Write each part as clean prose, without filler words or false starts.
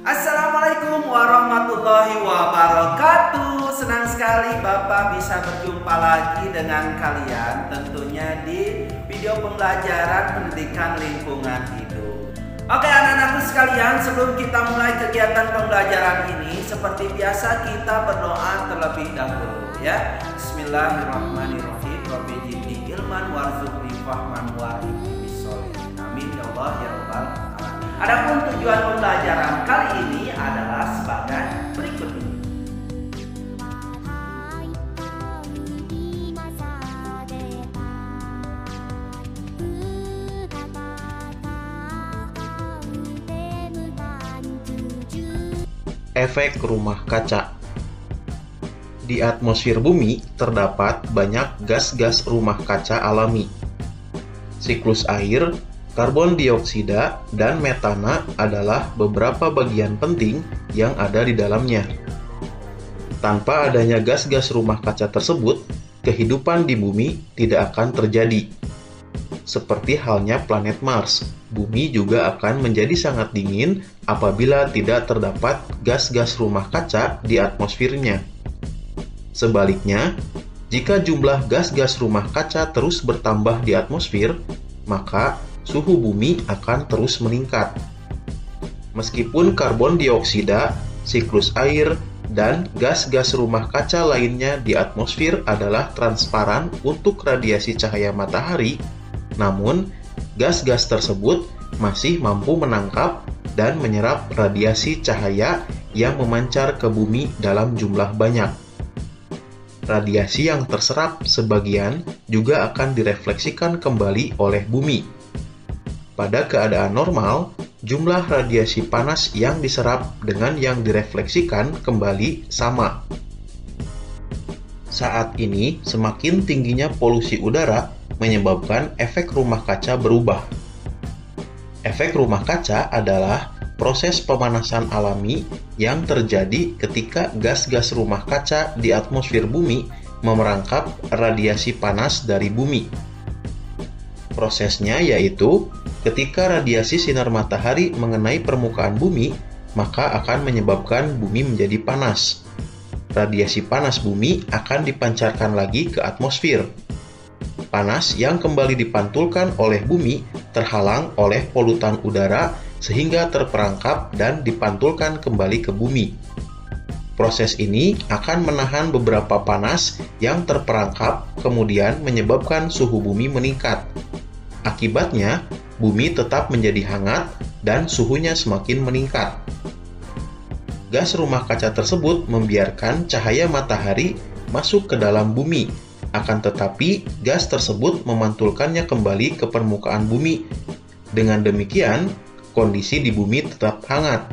Assalamualaikum warahmatullahi wabarakatuh. Senang sekali Bapak bisa berjumpa lagi dengan kalian, tentunya di video pembelajaran pendidikan lingkungan hidup. Oke anak-anakku sekalian, sebelum kita mulai kegiatan pembelajaran ini, seperti biasa kita berdoa terlebih dahulu ya. Bismillahirrahmanirrahim. Rabbi zidni ilman warzuqni fahman wa aqimi sholihin. Amin ya Allah ya rabbal alamin. Adapun tujuan pembelajaran kali ini adalah sebagai berikut ini. Efek rumah kaca. Di atmosfer bumi terdapat banyak gas-gas rumah kaca alami. Siklus air, karbon dioksida, dan metana adalah beberapa bagian penting yang ada di dalamnya. Tanpa adanya gas-gas rumah kaca tersebut, kehidupan di bumi tidak akan terjadi. Seperti halnya planet Mars, bumi juga akan menjadi sangat dingin apabila tidak terdapat gas-gas rumah kaca di atmosfernya. Sebaliknya, jika jumlah gas-gas rumah kaca terus bertambah di atmosfer, maka suhu bumi akan terus meningkat. Meskipun karbon dioksida, siklus air, dan gas-gas rumah kaca lainnya di atmosfer adalah transparan untuk radiasi cahaya matahari, namun gas-gas tersebut masih mampu menangkap dan menyerap radiasi cahaya yang memancar ke bumi dalam jumlah banyak. Radiasi yang terserap sebagian juga akan direfleksikan kembali oleh bumi. Pada keadaan normal, jumlah radiasi panas yang diserap dengan yang direfleksikan kembali sama. Saat ini, semakin tingginya polusi udara menyebabkan efek rumah kaca berubah. Efek rumah kaca adalah proses pemanasan alami yang terjadi ketika gas-gas rumah kaca di atmosfer bumi memerangkap radiasi panas dari bumi. Prosesnya yaitu, ketika radiasi sinar matahari mengenai permukaan bumi, maka akan menyebabkan bumi menjadi panas. Radiasi panas bumi akan dipancarkan lagi ke atmosfer. Panas yang kembali dipantulkan oleh bumi terhalang oleh polutan udara sehingga terperangkap dan dipantulkan kembali ke bumi. Proses ini akan menahan beberapa panas yang terperangkap, kemudian menyebabkan suhu bumi meningkat. Akibatnya, bumi tetap menjadi hangat dan suhunya semakin meningkat. Gas rumah kaca tersebut membiarkan cahaya matahari masuk ke dalam bumi, akan tetapi gas tersebut memantulkannya kembali ke permukaan bumi. Dengan demikian, kondisi di bumi tetap hangat,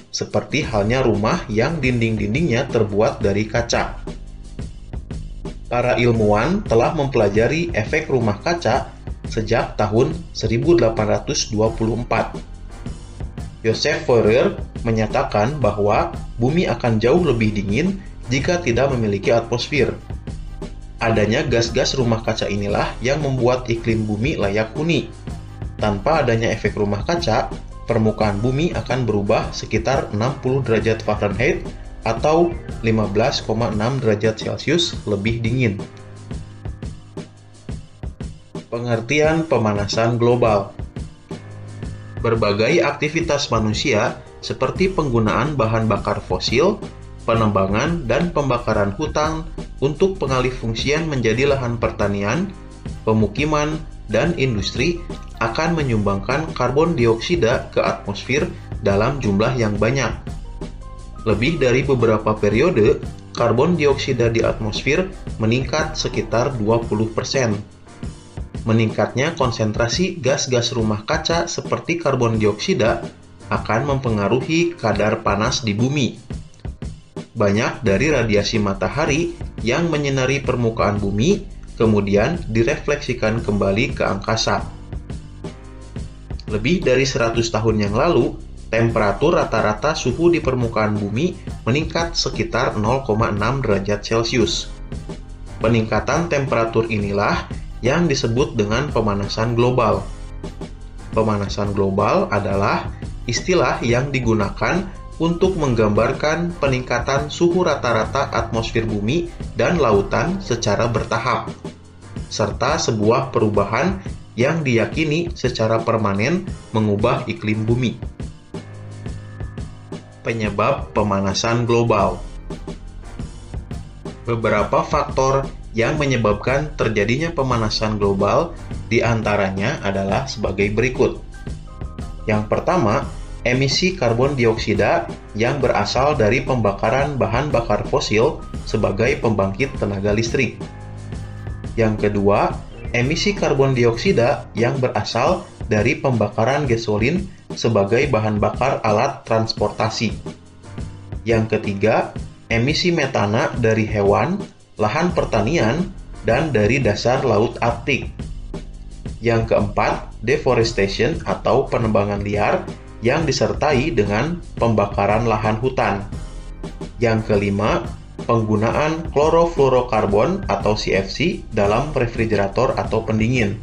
seperti halnya rumah yang dinding-dindingnya terbuat dari kaca. Para ilmuwan telah mempelajari efek rumah kaca sejak tahun 1824. Joseph Fourier menyatakan bahwa bumi akan jauh lebih dingin jika tidak memiliki atmosfer. Adanya gas-gas rumah kaca inilah yang membuat iklim bumi layak huni. Tanpa adanya efek rumah kaca, permukaan bumi akan berubah sekitar 60 derajat Fahrenheit atau 15,6 derajat Celcius lebih dingin. Pengertian pemanasan global. Berbagai aktivitas manusia seperti penggunaan bahan bakar fosil, penebangan dan pembakaran hutan untuk pengalihfungsian menjadi lahan pertanian, pemukiman, dan industri akan menyumbangkan karbon dioksida ke atmosfer dalam jumlah yang banyak. Lebih dari beberapa periode, karbon dioksida di atmosfer meningkat sekitar 20%. Meningkatnya konsentrasi gas-gas rumah kaca seperti karbon dioksida akan mempengaruhi kadar panas di bumi. Banyak dari radiasi matahari yang menyinari permukaan bumi kemudian direfleksikan kembali ke angkasa. Lebih dari 100 tahun yang lalu, temperatur rata-rata suhu di permukaan bumi meningkat sekitar 0,6 derajat Celcius. Peningkatan temperatur inilah yang disebut dengan pemanasan global. Pemanasan global adalah istilah yang digunakan untuk menggambarkan peningkatan suhu rata-rata atmosfer bumi dan lautan secara bertahap, serta sebuah perubahan yang diyakini secara permanen mengubah iklim bumi. Penyebab pemanasan global. Beberapa faktor yang menyebabkan terjadinya pemanasan global diantaranya adalah sebagai berikut. Yang pertama, emisi karbon dioksida yang berasal dari pembakaran bahan bakar fosil sebagai pembangkit tenaga listrik. Yang kedua, emisi karbon dioksida yang berasal dari pembakaran gasolin sebagai bahan bakar alat transportasi. Yang ketiga, emisi metana dari hewan, lahan pertanian, dan dari dasar laut Arktik. Yang keempat, deforestation atau penebangan liar yang disertai dengan pembakaran lahan hutan. Yang kelima, penggunaan klorofluorokarbon atau CFC dalam refrigerator atau pendingin.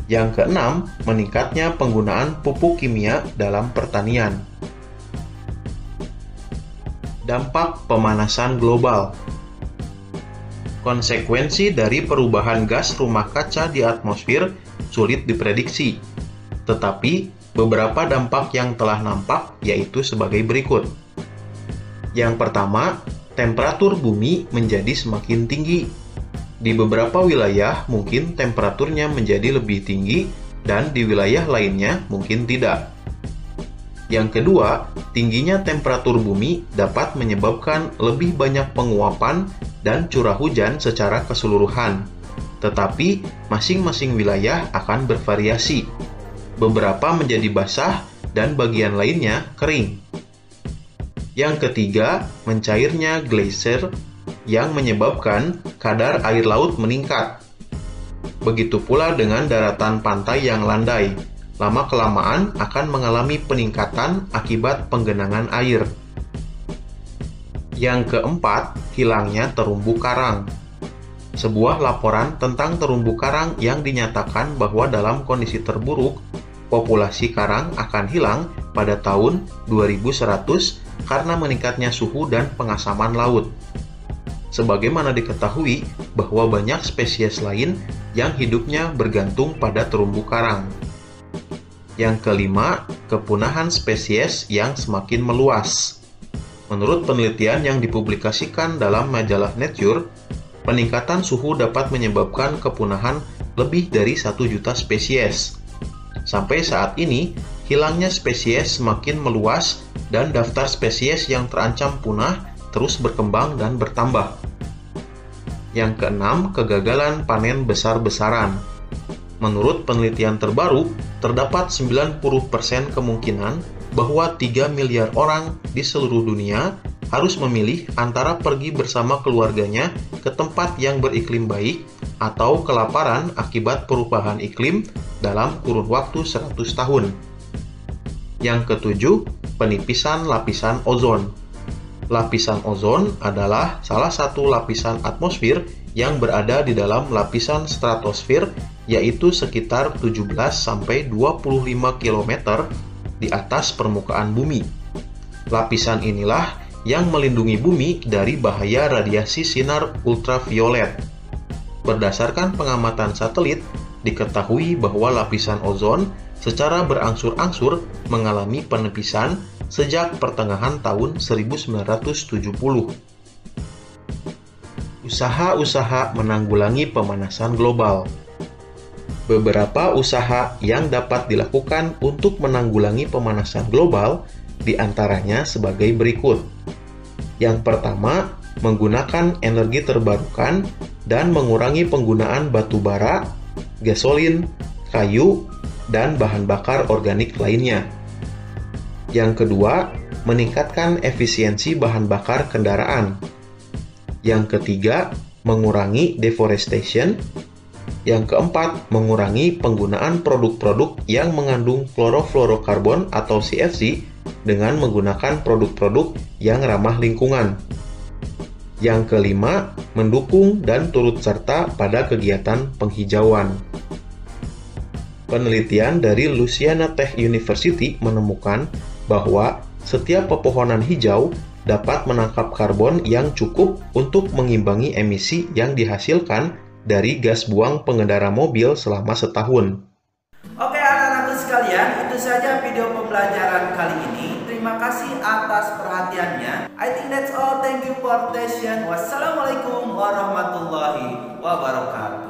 Yang keenam, meningkatnya penggunaan pupuk kimia dalam pertanian. Dampak pemanasan global. Konsekuensi dari perubahan gas rumah kaca di atmosfer sulit diprediksi, tetapi beberapa dampak yang telah nampak yaitu sebagai berikut. Yang pertama, temperatur bumi menjadi semakin tinggi. Di beberapa wilayah mungkin temperaturnya menjadi lebih tinggi dan di wilayah lainnya mungkin tidak. Yang kedua, tingginya temperatur bumi dapat menyebabkan lebih banyak penguapan dan curah hujan secara keseluruhan, tetapi masing-masing wilayah akan bervariasi. Beberapa menjadi basah dan bagian lainnya kering. Yang ketiga, mencairnya glacier yang menyebabkan kadar air laut meningkat. Begitu pula dengan daratan pantai yang landai. Lama-kelamaan akan mengalami peningkatan akibat penggenangan air. Yang keempat, hilangnya terumbu karang. Sebuah laporan tentang terumbu karang yang dinyatakan bahwa dalam kondisi terburuk, populasi karang akan hilang pada tahun 2100 karena meningkatnya suhu dan pengasaman laut. Sebagaimana diketahui bahwa banyak spesies lain yang hidupnya bergantung pada terumbu karang. Yang kelima, kepunahan spesies yang semakin meluas. Menurut penelitian yang dipublikasikan dalam majalah Nature, peningkatan suhu dapat menyebabkan kepunahan lebih dari 1 juta spesies. Sampai saat ini, hilangnya spesies semakin meluas dan daftar spesies yang terancam punah terus berkembang dan bertambah. Yang keenam, kegagalan panen besar-besaran. Menurut penelitian terbaru, terdapat 90% kemungkinan bahwa 3 miliar orang di seluruh dunia harus memilih antara pergi bersama keluarganya ke tempat yang beriklim baik atau kelaparan akibat perubahan iklim dalam kurun waktu 100 tahun. Yang ketujuh, penipisan lapisan ozon. Lapisan ozon adalah salah satu lapisan atmosfer yang berada di dalam lapisan stratosfer, yaitu sekitar 17-25 km di atas permukaan bumi. Lapisan inilah yang melindungi bumi dari bahaya radiasi sinar ultraviolet. Berdasarkan pengamatan satelit, diketahui bahwa lapisan ozon secara berangsur-angsur mengalami penipisan sejak pertengahan tahun 1970. Usaha-usaha menanggulangi pemanasan global. Beberapa usaha yang dapat dilakukan untuk menanggulangi pemanasan global diantaranya sebagai berikut. Yang pertama, menggunakan energi terbarukan dan mengurangi penggunaan batu bara, gasolin, kayu, dan bahan bakar organik lainnya. Yang kedua, meningkatkan efisiensi bahan bakar kendaraan. Yang ketiga, mengurangi deforestation. Yang keempat, mengurangi penggunaan produk-produk yang mengandung klorofluorokarbon atau CFC dengan menggunakan produk-produk yang ramah lingkungan. Yang kelima, mendukung dan turut serta pada kegiatan penghijauan. Penelitian dari Louisiana Tech University menemukan bahwa Setiap pepohonan hijau dapat menangkap karbon yang cukup untuk mengimbangi emisi yang dihasilkan dari gas buang pengendara mobil selama setahun. Oke anak-anakku sekalian, itu saja video pembelajaran kali ini. Terima kasih atas perhatiannya. I think that's all. Thank you for attention. Wassalamualaikum warahmatullahi wabarakatuh.